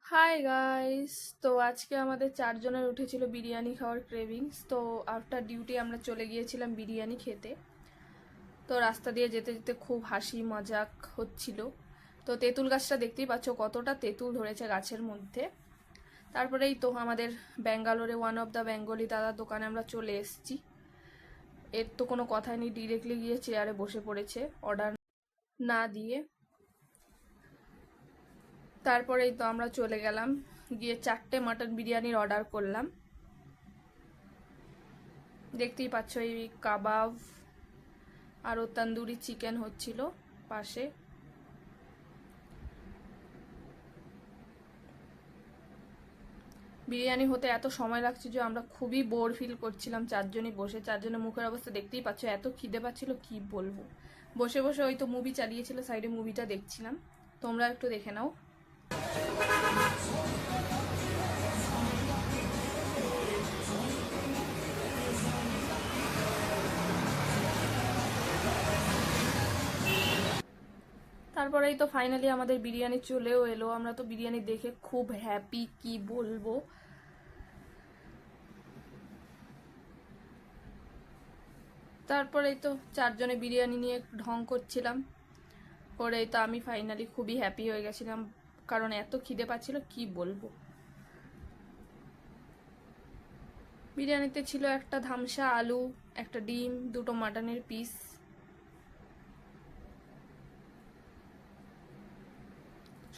Hi guys. তো আজকে আমাদের চারজনের উঠেছিল বিরিয়ানি খাওয়ার ক্রেভিংস। তো আফটার ডিউটি আমরা চলে গিয়েছিলাম বিরিয়ানি খেতে। তো রাস্তা দিয়ে যেতে যেতে খুব হাসি মজাক হচ্ছিল। তো তেঁতুল গাছটা দেখতেই পাচ্ছ কতটা তেঁতুল ধরেছে গাছের মধ্যে। তারপরেই তো আমাদের ব্যাঙ্গালোরে ওয়ান অফ দ্য বেঙ্গলি দাদার দোকানে আমরা চলে এসেছি। এর তো কোনো কথাই নেই, ডিরেক্টলি গিয়ে চেয়ারে বসে পড়েছে অর্ডার না দিয়ে। তারপরেই তো আমরা চলে গেলাম, গিয়ে 4টে মাটন বিরিয়ানির অর্ডার করলাম। দেখতেই পাচ্ছ এই কাবাব আরও তন্দুরি চিকেন হচ্ছিল পাশে। বিরিয়ানি হতে এত সময় লাগছে যে আমরা খুবই বোর ফিল করছিলাম চারজনই বসে। চারজনের মুখের অবস্থা দেখতেই পাচ্ছ, এত খিদে পাচ্ছিল কি বলবো। বসে বসে ওই তো মুভি চালিয়েছিল সাইডে, মুভিটা দেখছিলাম। তোমরা একটু দেখে নাও। তারপরেই তো ফাইনালি আমাদের বিরিয়ানি চলেও এলো। আমরা তো বিরিয়ানি দেখে খুব হ্যাপি, কি বলবো। তারপরেই তো চারজনে বিরিয়ানি নিয়ে ঢং করছিলাম, করেই তো আমি ফাইনালি খুবই হ্যাপি হয়ে গেছিলাম, কারণ এত খিদে পাচ্ছিল কি বলবো। বিরিয়ানিতে ছিল একটা ধামসা, আলু, একটা ডিম, দুটো মাটনের পিস।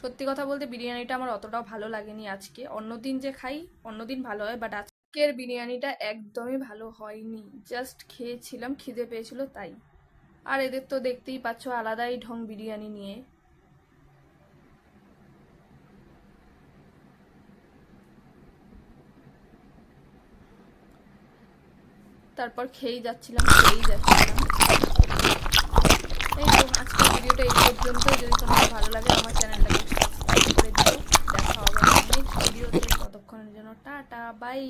সত্যি কথা বলতে বিরিয়ানিটা আমার অতটাও ভালো লাগেনি আজকে। অন্যদিন যে খাই অন্যদিন ভালো হয়, বাট আজকের বিরিয়ানিটা একদমই ভালো হয়নি। জাস্ট খেয়েছিলাম, খিদে পেয়েছিল তাই। আর এদের তো দেখতেই পাচ্ছ আলাদাই ঢং বিরিয়ানি নিয়ে। তারপর খেয়েই যাচ্ছিলাম। এই তো আজকের ভিডিওটা এই পর্যন্ত। যদি তোমার ভালো লাগে আমার চ্যানেলটাকে সাবস্ক্রাইব করে দিও। দেখা হবে নেক্সট ভিডিওতে। ততক্ষণের জন্য টাটা, বাই।